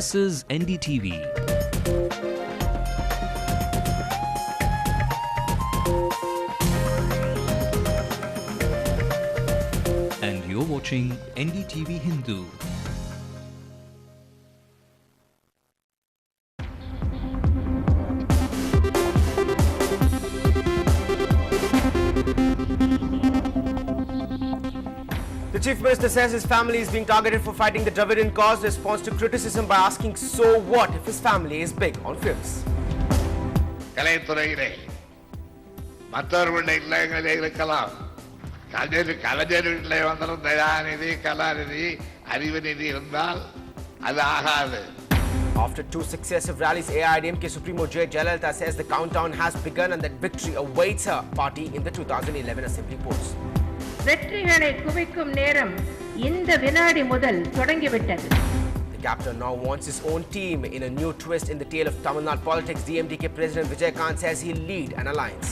This is NDTV. And you're watching NDTV Hindu. The Chief Minister says his family is being targeted for fighting the Dravidian cause, responds to criticism by asking so what if his family is big on films. கலைத்துறையிலே மற்றவர்களுடைய இல்லங்களிலே இருக்கலாம். கலைஞர் வீட்டிலே வந்தாலும் தயாநிதி கலாநிதி அறிவுநிதி இருந்தால் அது ஆகாது. After two successive rallies, AIADMK Supremo J. Jayalalitha says the countdown has begun and that victory awaits her party in the 2011 Assembly polls. வெற்றிகளை குவிக்கும் நேரம் இந்த வினாடி முதல் தொடங்கிவிட்டது. The captain now wants his own team. In a new twist in the tale of Tamil Nadu politics, DMDK President Vijay Kant says he'll lead an alliance.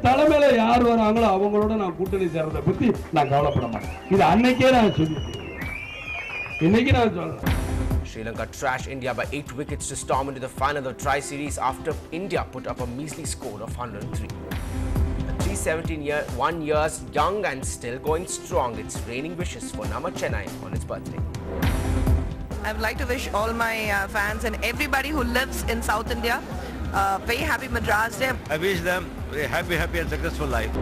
தலைமையில யார் வராங்களோ அவங்களோட நான் கூட்டணி சேர்றத பத்தி நான் கவலைப்பட மாட்டேன். இது அன்னைக்கே நான் சொல்லிட்டேன். இன்னைக்கு நான் சொல்றேன். Sri Lanka trashed India by 8 wickets to storm into the final of the Tri-Series after India put up a measly score of 103. 1 years young and still going strong. It's raining wishes for Nama Chennai on its birthday. I would like to wish all my fans and everybody who lives in South India very happy Madras Day. I wish them a happy and successful life.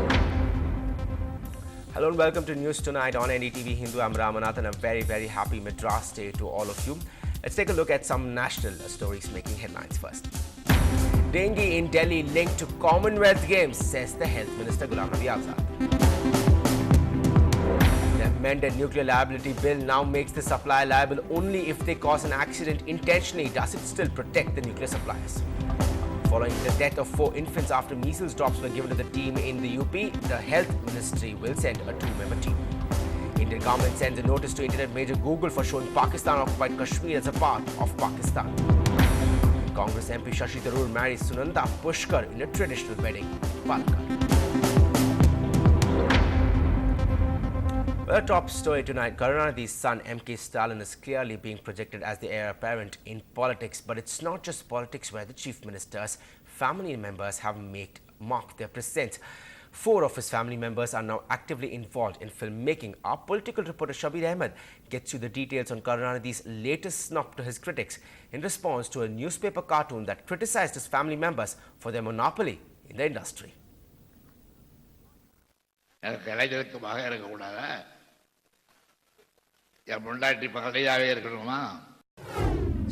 Hello and welcome to News Tonight on NDTV Hindu. I'm Ramanath and a very happy Madras Day to all of you. Let's take a look at some national stories making headlines first. Dengue in Delhi linked to Commonwealth Games, says the Health Minister Ghulam Nabi Azad. The amended nuclear liability bill now makes the supplier liable only if they cause an accident intentionally. Does it still protect the nuclear suppliers? Following the death of 4 infants after measles drops were given to the team in the UP, the Health Ministry will send a 2-member team. Indian government sends a notice to internet major Google for showing Pakistan-occupied Kashmir as a part of Pakistan. Congress MP Shashi Tharoor marries Sunanda Pushkar in a traditional wedding in Palakkad. Well, top story tonight. Karunanidhi's son MK Stalin is clearly being projected as the heir apparent in politics. But it's not just politics where the Chief Minister's family members have marked their presence. 4 of his family members are now actively involved in filmmaking. Our political reporter Shabir Ahmed gets you the details on Karunanidhi's latest snub to his critics in response to a newspaper cartoon that criticized his family members for their monopoly in the industry.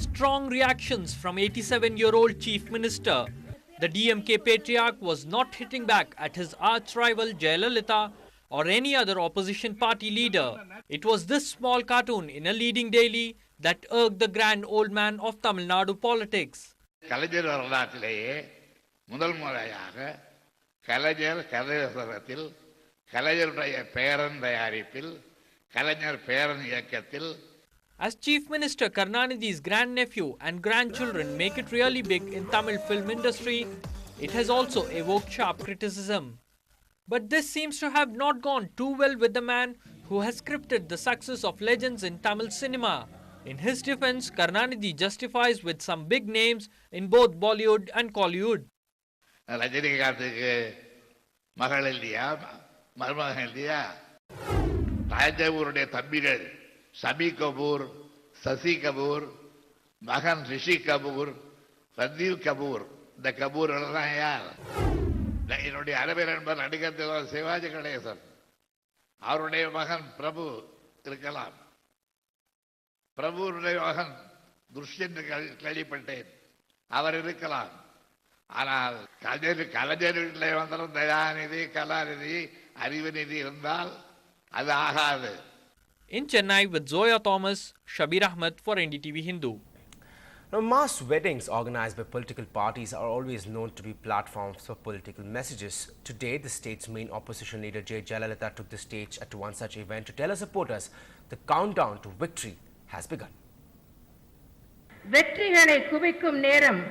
Strong reactions from 87-year-old Chief Minister. The DMK patriarch was not hitting back at his arch-rival Jayalalitha or any other opposition party leader. It was this small cartoon in a leading daily that irked the grand old man of Tamil Nadu politics. கலைஞர் வரலாற்றிலேயே முதல் முறையாக கலைஞர் கலையரசத்தில் கலைஞருடைய பேரன் தயாரிப்பில் கலைஞர் பேரன் இயக்கத்தில். As Chief Minister Karunanidhi's grandnephew and grandchildren make it really big in Tamil film industry, it has also evoked sharp criticism. But this seems to have not gone too well with the man who has scripted the success of legends in Tamil cinema. In his defense, Karunanidhi justifies with some big names in both Bollywood and Kollywood. ரஜினிகாந்துக்கு மகள் இல்லையா, மருமகன் இல்லையா? ராஜாவுடைய தம்பிகள் சபி கபூர், சசி கபூர், மகன் ரிஷி கபூர், ரந்தீவ் கபூர், இந்த கபூர் எல்லாம் யார்? என்னுடைய அரபி நண்பர் நடிகர் சிவாஜி கணேசன், அவருடைய மகன் பிரபு இருக்கலாம். பிரபுடைய மகன் துஷ்யன் கேள்விப்பட்டேன், அவர் இருக்கலாம். ஆனால் கலைஞர் வீட்டிலே வந்தாலும் தயாநிதி கலாநிதி அறிவுநிதி இருந்தால் அது ஆகாது. In Chennai with Zoya Thomas, Shabir Ahmed for NDTV Hindu. Now, mass weddings organized by political parties are always known to be platforms for political messages. Today, the state's main opposition leader J. Jayalalitha took the stage at one such event to tell her supporters the countdown to victory has begun. வெற்றிகளை குவிக்கும் நேரம்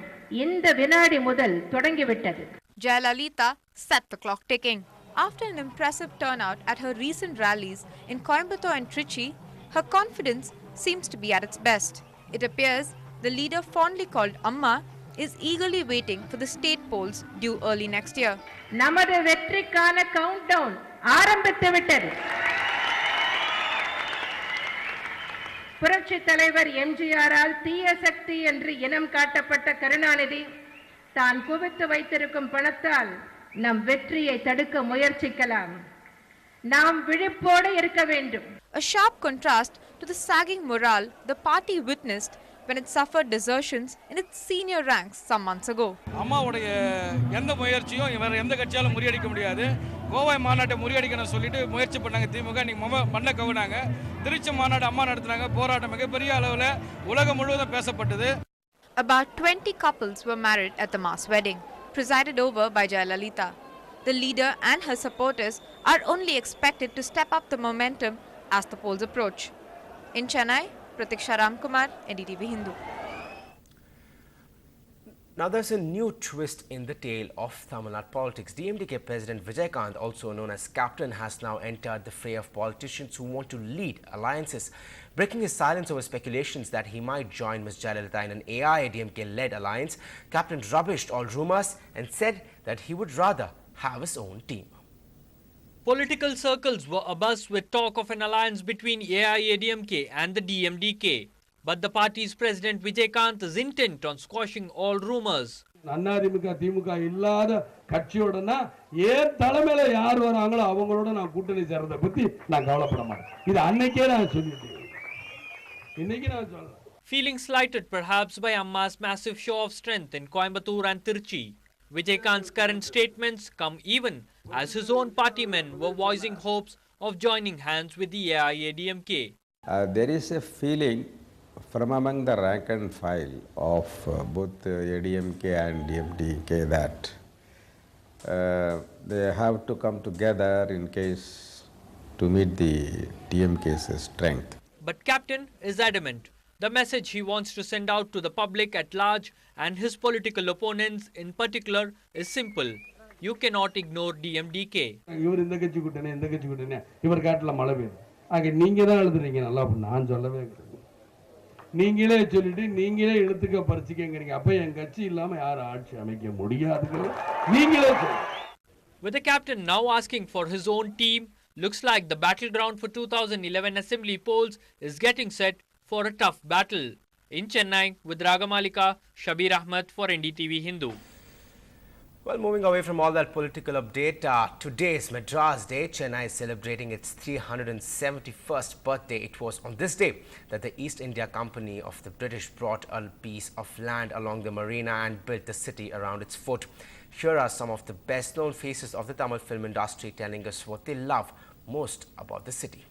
இந்த வினாடி முதல் தொடங்கிவிட்டது. Jayalalitha set the clock ticking. After an impressive turnout at her recent rallies in Coimbatore and Trichy, her confidence seems to be at its best. It appears the leader fondly called Amma is eagerly waiting for the state polls due early next year. நமது வெற்றிக்கான countdown ஆரம்பித்து விட்டது. புரட்சி தலைவர் எம்ஜிஆரால் தீய சக்தி என்று இனம் காட்டப்பட்ட கருணாநிதி தான் குவித்து வைத்திருக்கும் பணத்தால் நம் வெற்றியை தடுக்க முயற்சிக்கலாம். நாம் விழிப்போடு இருக்க வேண்டும். A sharp contrast to the sagging morale the party witnessed when it suffered desertions in its senior ranks some months ago. அம்மாவுடைய எந்த முயற்சியும் வேற எந்த கட்சியாலும் முறியடிக்க முடியாது. கோவை மாநாட்டை முறியடிக்கணும் சொல்லிட்டு முயற்சி பண்ணாங்க திமுக. இன்னைக்கு மண்ணை கவுனாங்க. திருச்சி மாநாடு அம்மா நடத்தினாங்க. போராட்டம் மிகப்பெரிய அளவில் உலகம் முழுவதும் பேசப்பட்டது. About 20 couples were married at the mass wedding, presided over by Jayalalitha. The leader and her supporters are only expected to step up the momentum as the polls approach. In Chennai, Pratiksha Ramkumar, NDTV Hindu. Now there's a new twist in the tale of Tamil Nadu politics. DMDK President Vijaykanth, also known as Captain, has now entered the fray of politicians who want to lead alliances, breaking his silence over speculations that he might join Ms. Jayalalitha in an AIADMK-led alliance. Captain rubbished all rumours and said that he would rather have his own team. Political circles were abuzz with talk of an alliance between AIADMK and the DMDK. But the party's president Vijaykanth is intent on squashing all rumours. AIADMK திமுக இல்லாத கட்சியோடனா ஏன் தலைமையில யார் வராங்களோ அவங்களோட நான் கூட்டணி சேர்றதை பத்தி நான் கவலைப்பட மாட்டேன். இது அன்னைக்கே நான் சொல்லிட்டேன். இன்னைக்கு நான் சொல்றேன். Feeling slighted perhaps by Amma's massive show of strength in Coimbatore and Tirchi, Vijaykanth's current statements come even as his own party men were voicing hopes of joining hands with the AIADMK. There is a feeling from among the rank and file of both ADMK and DMDK that they have to come together in case to meet the DMK's strength. But Captain is adamant. The message he wants to send out to the public at large and his political opponents in particular is simple. You cannot ignore DMDK. இவர் இந்த கட்சி கூட்டணி இந்த கட்சி கூட்டணி இவர் காட்டல மழை பெய்யும். ஆக நீங்க தான் எழுதுறீங்க. நல்லா நான் சொல்லவே கிடையாது. நீங்களே சொல்லிட்டு நீங்களே எழுத்துக்க பறிச்சுக்கங்கறீங்க. அப்ப என் கட்சி இல்லாம யார் ஆட்சி அமைக்க முடியாதுங்க. நீங்களே சொல்லுங்க. With the captain now asking for his own team, looks like the battleground for 2011 assembly polls is getting set for a tough battle. In Chennai, with Ragamalika, Shabir Ahmed for NDTV Hindu. Well, moving away from all that political update, today is Madras Day. Chennai is celebrating its 371st birthday. It was on this day that the East India Company of the British brought a piece of land along the marina and built the city around its fort. Here are some of the best-known faces of the Tamil film industry telling us what they love most about the city.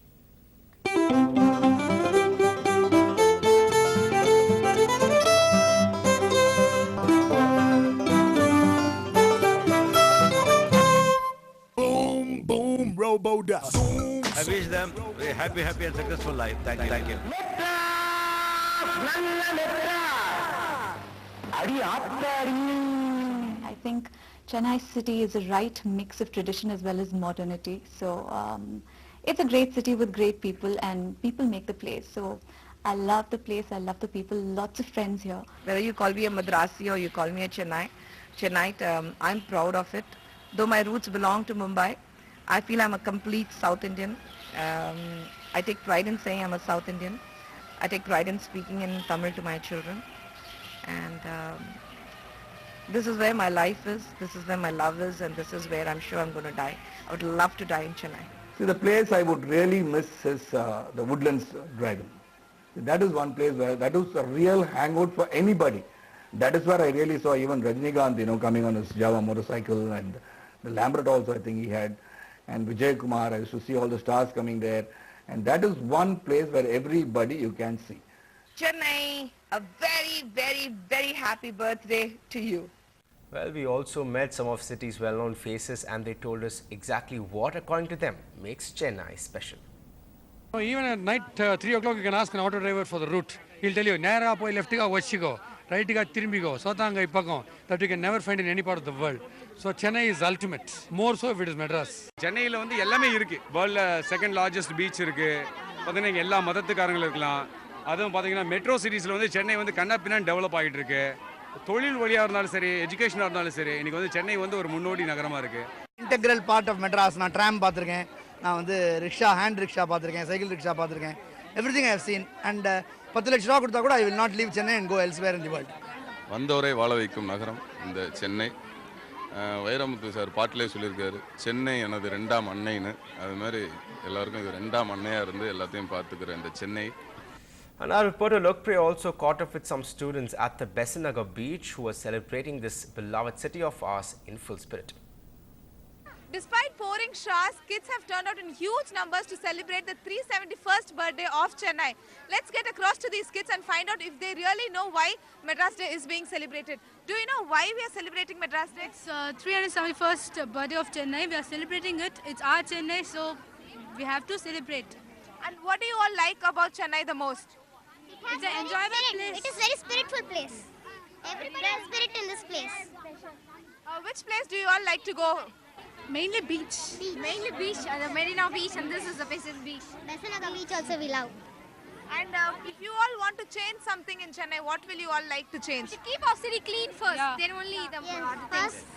I wish them a happy and successful life. Thank you. I think Chennai city is a right mix of tradition as well as modernity. So it's a great city with great people, and people make the place. So I love the place, I love the people, lots of friends here. Whether you call me a Madrasi or you call me a Chennite, I'm proud of it. Though my roots belong to Mumbai, I feel I'm a complete South Indian. I take pride in saying I'm a South Indian. I take pride in speaking in Tamil to my children. And this is where my life is, this is where my love is, and this is where I'm sure I'm going to die. I would love to die in Chennai. See, the place I would really miss is the Woodlands Drive-In. That is one place where that was a real hangout for anybody. That is where I really saw even Rajinikanth, coming on his Java motorcycle, and the Lambert also I think he had, and Vijay Kumar. I used to see all the stars coming there, and that is one place where everybody you can see. Chennai, a very, very, very happy birthday to you. Well, we also met some of city's well-known faces, and they told us exactly what, according to them, makes Chennai special. Even at night, 3 o'clock, you can ask an auto driver for the route. He'll tell you, Nera poi left go, west go, right go, tirumbi go, sotanga ipagom, that you can never find in any part of the world. So Chennai is ultimate, more so if it is Madras. Chennai la வந்து எல்லாமே இருக்கு. World second largest beach இருக்கு. பாத்தீங்கன்னா எல்லா மதத்துக்காரங்களும் இருக்கலாம். அதுவும் பார்த்தீங்கன்னா metro சிட்டிஸில் வந்து சென்னை வந்து கண்ணா பின்னாடி டெவலப் ஆகிட்டு இருக்கு. தொழில் வழியாக இருந்தாலும் சரி, எஜுகேஷனாக இருந்தாலும் சரி, இன்றைக்கி வந்து சென்னை வந்து ஒரு முன்னோடி நகரமாக இருக்குது. Integral part of Madras. நான் ட்ராம் பார்த்துருக்கேன், நான் வந்து ரிக்ஷா, ஹேண்ட் ரிக்ஷா பார்த்துருக்கேன், சைக்கிள் ரிக்ஷா பார்த்துருக்கேன். Everything I have seen. And 10 லட்ச ரூபா கொடுத்தா கூட I will not leave Chennai and go elsewhere in the world. வந்தவரை வாழ வைக்கும் நகரம் இந்த சென்னை. வைரமுத்து சார் பாட்டிலே சொல்லியிருக்காரு, சென்னை எனது 2ஆம் அன்னைன்னு. அது மாதிரி எல்லாருக்கும் இது 2ஆம் அன்னையாக இருந்து எல்லாத்தையும் பார்த்துக்கிற இந்த Chennai. And our reporter Lokpriya also caught up with some students at the Besant Nagar beach who were celebrating this beloved city of ours in full spirit. Despite pouring showers, kids have turned out in huge numbers to celebrate the 371st birthday of Chennai. Let's get across to these kids and find out if they really know why Madras Day is being celebrated. Do you know why we are celebrating Madras Day? It's 371st birthday of Chennai. We are celebrating it. It's our Chennai, so we have to celebrate. And what do you all like about Chennai the most? It's an enjoyable place. It is very spiritual place. Everybody has spirit in this place. Which place do you all like to go? Mainly beach. Mainly beach. The Marina Beach, and this is the Besant Beach. Besant Nagar beach also we love. And if you all want to change something in Chennai, what will you all like to change? To keep our city clean first, then only the other things. First,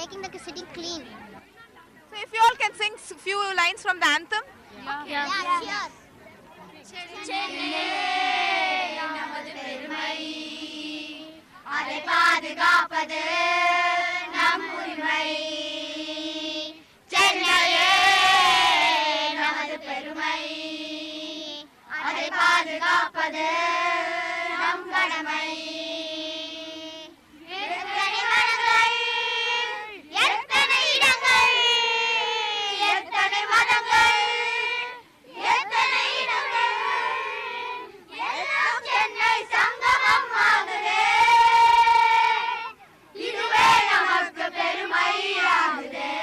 making the city clean. So if you all can sing few lines from the anthem? Yeah. Cheers. Chennai நமது பெருமை, அதை பாதுகாப்பது நம் உரிமை. சென்னையே நமது பெருமை, அதை பாதுகாப்பது நம் கடமை. எத்தனை மரங்கள், எத்தனை இடங்கள், எத்தனை மதங்கள், எத்தனை இடங்கள், எல்லாம் சென்னை சங்கமம் ஆகுதே. இதுவே நமக்கு பெருமையாகுதே.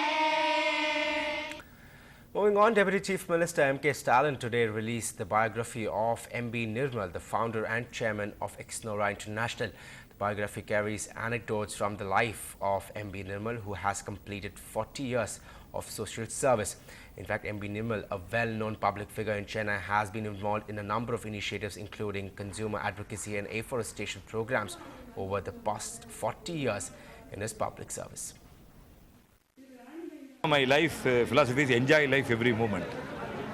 Moving on, Deputy Chief Minister M.K. Stalin today released the biography of M.B. Nirmal, the founder and chairman of Ex-Nora International. The biography carries anecdotes from the life of M.B. Nirmal, who has completed 40 years of social service. In fact, M.B. Nirmal, a well-known public figure in Chennai, has been involved in a number of initiatives including consumer advocacy and afforestation programs over the past 40 years in his public service. My life philosophy is enjoy life every moment.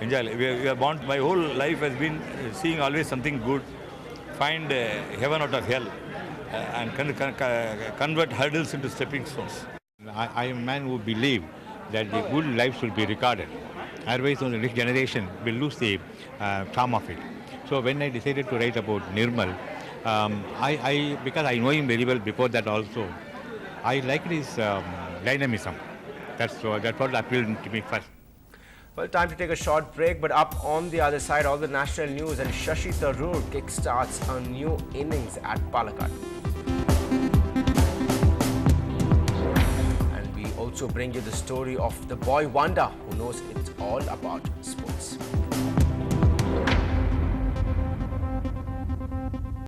Enjoy. We are born. My whole life has been seeing always something good, find heaven out of hell, and convert hurdles into stepping stones. I am a man who believes that the good lives will be recorded. Otherwise, the next generation will lose the charm of it. So when I decided to write about Nirmal, because I know him very well before that also, I liked his dynamism. That's what appealed to me first. Well, time to take a short break, but up on the other side, all the national news, and Shashi Tharoor kickstarts a new innings at Palakkad. And we also bring you the story of the boy wonder who knows it's all about sports.